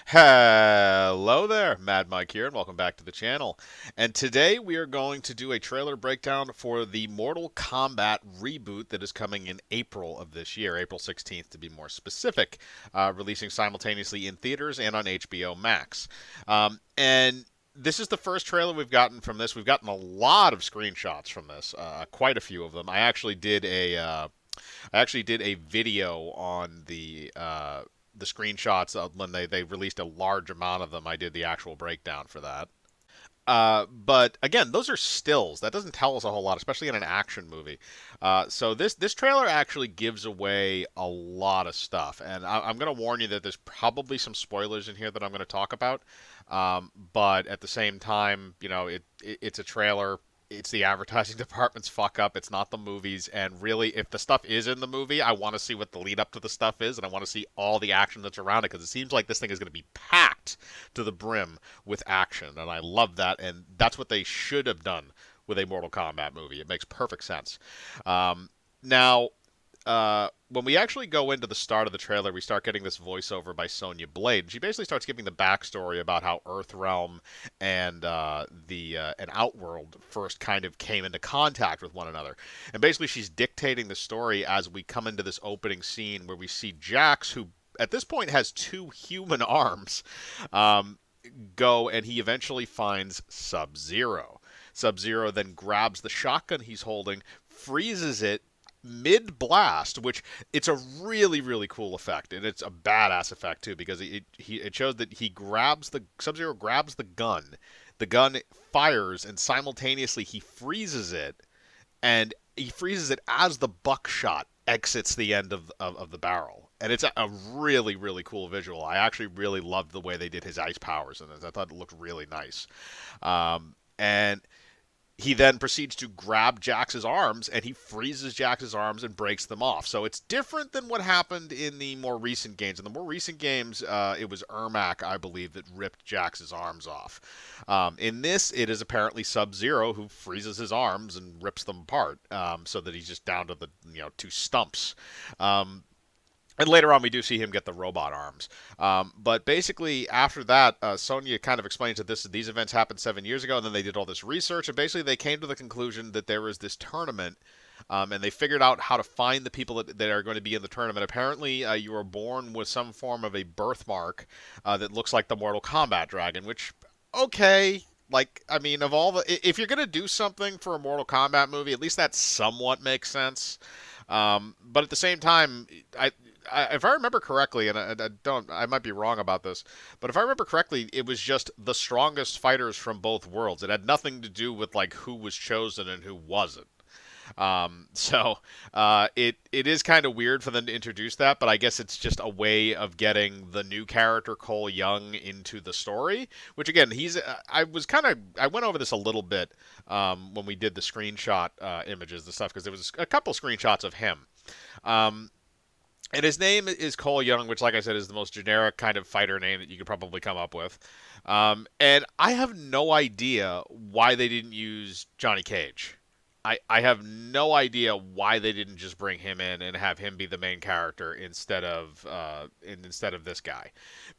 Hello there, Mad Mike here, and welcome back to the channel. And today we are going to do a trailer breakdown for the Mortal Kombat Reboot that is coming in April of this year, April 16th to be more specific, releasing simultaneously in theaters and on HBO Max. And this is the first trailer we've gotten from this. We've gotten a lot of screenshots from this, quite a few of them. I actually did a video on the screenshots when they released a large amount of them. I did the actual breakdown for that. But again, those are stills. That doesn't tell us a whole lot, especially in an action movie. So this trailer actually gives away a lot of stuff, and I'm going to warn you that there's probably some spoilers in here that I'm going to talk about. But at the same time, it's a trailer. It's the advertising department's fuck up. It's not the movies. And really, if the stuff is in the movie, I want to see what the lead up to the stuff is, and I want to see all the action that's around it because it seems like this thing is going to be packed to the brim with action, and I love that. And that's what they should have done with a Mortal Kombat movie. It makes perfect sense. Now, when we actually go into the start of the trailer, we start getting this voiceover by Sonya Blade. She basically starts giving the backstory about how Earthrealm and and Outworld first kind of came into contact with one another. And basically, she's dictating the story as we come into this opening scene where we see Jax, who at this point has two human arms, go and he eventually finds Sub-Zero. Sub-Zero then grabs the shotgun he's holding, freezes it mid blast, which it's a really really cool effect, and it's a badass effect too because it shows that he grabs the Sub-Zero grabs the gun fires, and simultaneously he freezes it, and he freezes it as the buckshot exits the end of the barrel. And it's a really, really cool visual. I actually really loved the way they did his ice powers in this. I thought it looked really nice. And he then proceeds to grab Jax's arms, and he freezes Jax's arms and breaks them off. So it's different than what happened in the more recent games. In the more recent games, it was Ermac, I believe, that ripped Jax's arms off. In this, it is apparently Sub-Zero who freezes his arms and rips them apart, so that he's just down to the two stumps. And later on, we do see him get the robot arms. But basically, after that, Sonya kind of explains that these events happened 7 years ago, and then they did all this research, and basically they came to the conclusion that there was this tournament, and they figured out how to find the people that are going to be in the tournament. Apparently, you were born with some form of a birthmark that looks like the Mortal Kombat dragon, which, okay. Like, I mean, if you're going to do something for a Mortal Kombat movie, at least that somewhat makes sense. But at the same time, if I remember correctly, and I might be wrong about this, but if I remember correctly, it was just the strongest fighters from both worlds. It had nothing to do with like who was chosen and who wasn't. It is kind of weird for them to introduce that, but I guess it's just a way of getting the new character Cole Young into the story. Which again, I went over this a little bit when we did the screenshot images and stuff because there was a couple screenshots of him. And his name is Cole Young, which, like I said, is the most generic kind of fighter name that you could probably come up with. And I have no idea why they didn't use Johnny Cage. I have no idea why they didn't just bring him in and have him be the main character instead of this guy,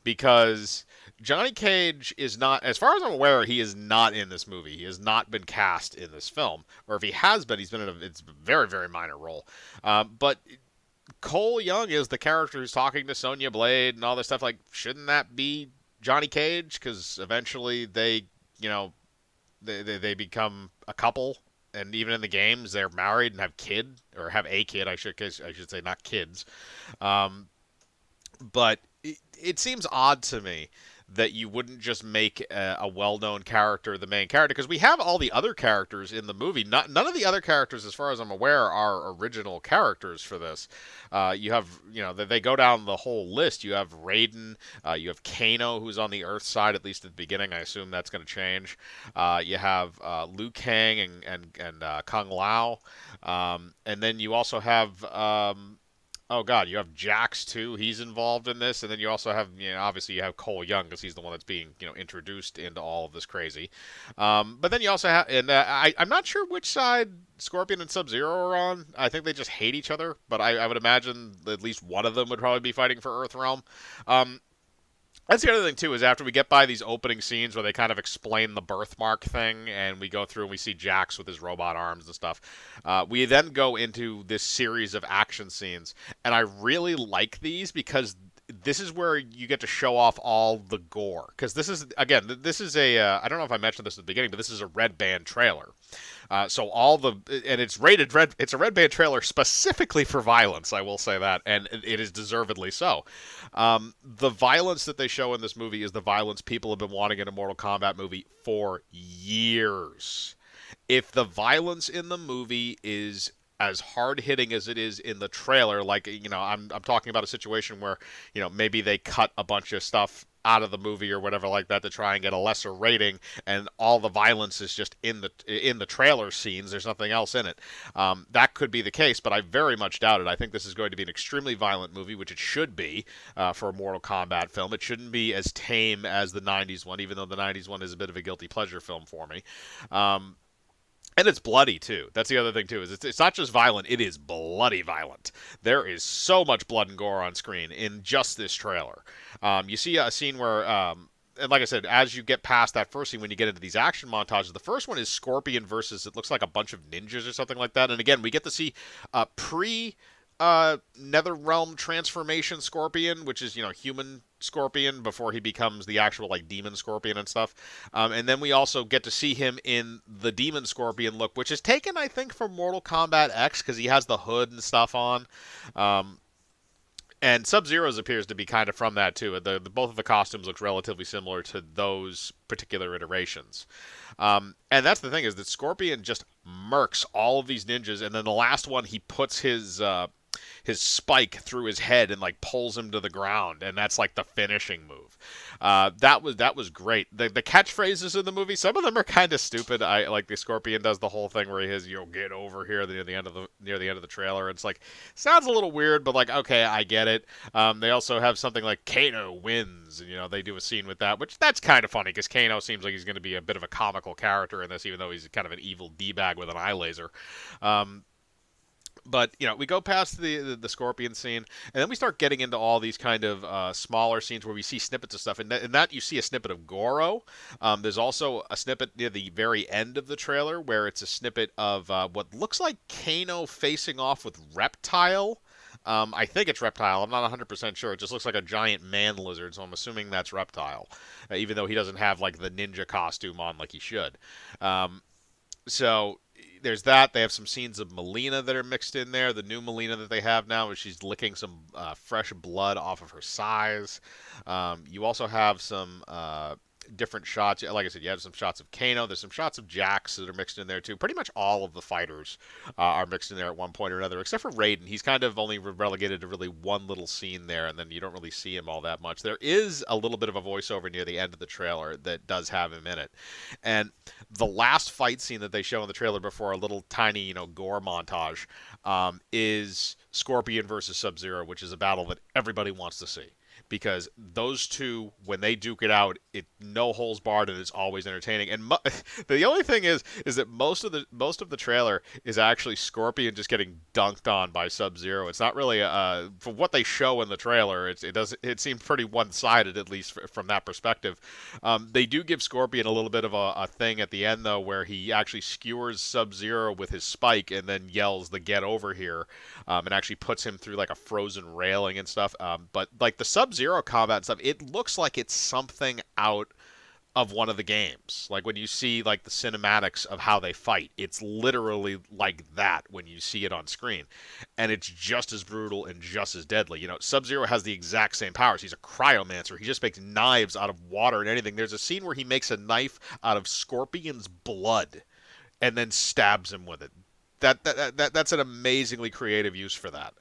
because Johnny Cage is not, as far as I'm aware, he is not in this movie. He has not been cast in this film, or if he has been, he's been in it's a very very minor role. But Cole Young is the character who's talking to Sonya Blade and all this stuff. Like, shouldn't that be Johnny Cage? Because eventually they become a couple, and even in the games they're married and have a kid. I should say, not kids. But it seems odd to me that you wouldn't just make a well-known character the main character, because we have all the other characters in the movie. None of the other characters, as far as I'm aware, are original characters for this. You have, they go down the whole list. You have Raiden, you have Kano, who's on the Earth side, at least at the beginning. I assume that's going to change. You have Liu Kang and Kung Lao, and then you also have. Oh God, you have Jax too. He's involved in this, and then you also have, obviously you have Cole Young because he's the one that's being, introduced into all of this crazy. But then you also have, and I'm not sure which side Scorpion and Sub-Zero are on. I think they just hate each other, but I would imagine at least one of them would probably be fighting for Earthrealm. That's the other thing too, is after we get by these opening scenes where they kind of explain the birthmark thing, and we go through and we see Jax with his robot arms and stuff. We then go into this series of action scenes, and I really like these because this is where you get to show off all the gore. Because this is, again, this is a I don't know if I mentioned this at the beginning, but this is a red band trailer. So all the and it's rated red. It's a red band trailer specifically for violence. I will say that, and it is deservedly so. The violence that they show in this movie is the violence people have been wanting in a Mortal Kombat movie for years. If the violence in the movie is as hard hitting as it is in the trailer, like, I'm talking about a situation where, maybe they cut a bunch of stuff out of the movie or whatever like that to try and get a lesser rating, and all the violence is just in the trailer scenes. There's nothing else in it. That could be the case, but I very much doubt it. I think this is going to be an extremely violent movie, which it should be for a Mortal Kombat film. It shouldn't be as tame as the '90s one, even though the '90s one is a bit of a guilty pleasure film for me. And it's bloody too. That's the other thing too. Is it's not just violent; it is bloody violent. There is so much blood and gore on screen in just this trailer. You see a scene where, and like I said, as you get past that first scene, when you get into these action montages, the first one is Scorpion versus, it looks like a bunch of ninjas or something like that. And again, we get to see pre Netherrealm transformation Scorpion, which is, human Scorpion before he becomes the actual like demon Scorpion and stuff. And then we also get to see him in the demon Scorpion look, which is taken, I think, from Mortal Kombat X because he has the hood and stuff on. And Sub-Zero's appears to be kind of from that too. Both of the costumes look relatively similar to those particular iterations. And that's the thing, is that Scorpion just murks all of these ninjas, and then the last one he puts his spike through his head and like pulls him to the ground, and that's like the finishing move. That was great. The catchphrases in the movie, some of them are kind of stupid. I like the Scorpion does the whole thing where he has, get over here near the end of the trailer. It's like, sounds a little weird, but like, okay, I get it. They also have something like Kano wins, and they do a scene with that, which that's kind of funny because Kano seems like he's going to be a bit of a comical character in this, even though he's kind of an evil d-bag with an eye laser. But we go past the Scorpion scene, and then we start getting into all these kind of smaller scenes where we see snippets of stuff. And in that you see a snippet of Goro. There's also a snippet near the very end of the trailer where it's a snippet of what looks like Kano facing off with Reptile. I think it's Reptile. I'm not 100% sure. It just looks like a giant man lizard, so I'm assuming that's Reptile, even though he doesn't have like the ninja costume on like he should. So there's that. They have some scenes of Melina that are mixed in there. The new Melina that they have now is she's licking some fresh blood off of her size. You also have some different shots. Like I said, you have some shots of Kano. There's some shots of Jax that are mixed in there too. Pretty much all of the fighters are mixed in there at one point or another, except for Raiden. He's kind of only relegated to really one little scene there, and then you don't really see him all that much. There is a little bit of a voiceover near the end of the trailer that does have him in it. And the last fight scene that they show in the trailer before a little tiny, gore montage, is Scorpion versus Sub-Zero, which is a battle that everybody wants to see. Because those two, when they duke it out, it no holes barred, and it's always entertaining. And the only thing is that most of the trailer is actually Scorpion just getting dunked on by Sub-Zero. It's not really for what they show in the trailer. It seems pretty one-sided, at least from that perspective. They do give Scorpion a little bit of a thing at the end though, where he actually skewers Sub-Zero with his spike and then yells the "Get over here," and actually puts him through like a frozen railing and stuff. But like the Sub-Zero combat and stuff, it looks like it's something out of one of the games. Like when you see like the cinematics of how they fight, it's literally like that when you see it on screen. And it's just as brutal and just as deadly. Sub-Zero has the exact same powers. He's a cryomancer. He just makes knives out of water and anything. There's a scene where he makes a knife out of Scorpion's blood and then stabs him with it. That's an amazingly creative use for that.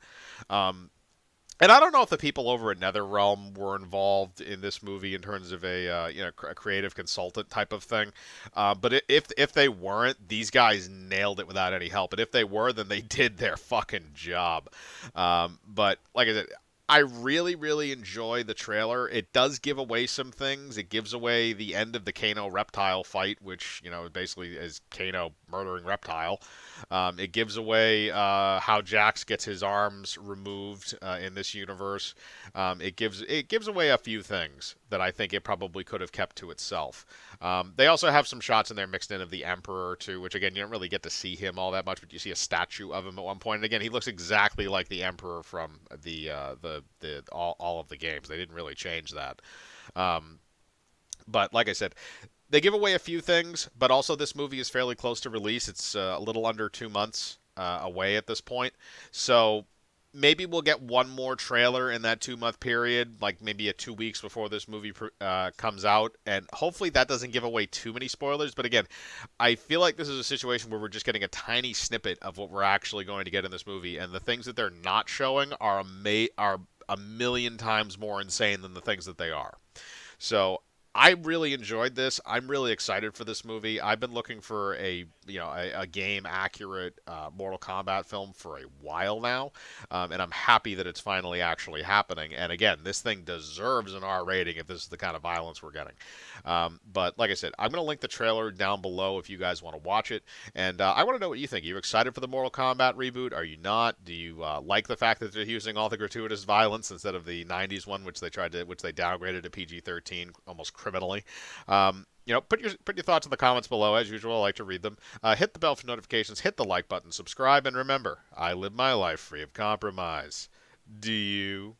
And I don't know if the people over at NetherRealm were involved in this movie in terms of a creative consultant type of thing. But if they weren't, these guys nailed it without any help. And if they were, then they did their fucking job. But like I said, I really, really enjoy the trailer. It does give away some things. It gives away the end of the Kano Reptile fight, which, basically is Kano murdering reptile. It gives away how Jax gets his arms removed in this universe. It gives away a few things that I think it probably could have kept to itself. They also have some shots in there mixed in of the Emperor too, which again you don't really get to see him all that much, but you see a statue of him at one point. And again, he looks exactly like the Emperor from the all of the games. They didn't really change that. Um, but like I said, they give away a few things, but also this movie is fairly close to release. It's a little under 2 months away at this point. So maybe we'll get one more trailer in that 2 month period, like maybe 2 weeks before this movie comes out. And hopefully that doesn't give away too many spoilers. But again, I feel like this is a situation where we're just getting a tiny snippet of what we're actually going to get in this movie. And the things that they're not showing are a million times more insane than the things that they are. So I really enjoyed this. I'm really excited for this movie. I've been looking for a game accurate Mortal Kombat film for a while now, and I'm happy that it's finally actually happening. And again, this thing deserves an R rating if this is the kind of violence we're getting. But like I said, I'm going to link the trailer down below if you guys want to watch it. And I want to know what you think. Are you excited for the Mortal Kombat reboot? Are you not? Do you like the fact that they're using all the gratuitous violence instead of the '90s one, which they downgraded to PG-13 almost criminally? Put your thoughts in the comments below. As usual, I like to read them. Hit the bell for notifications. Hit the like button. Subscribe, and remember, I live my life free of compromise. Do you?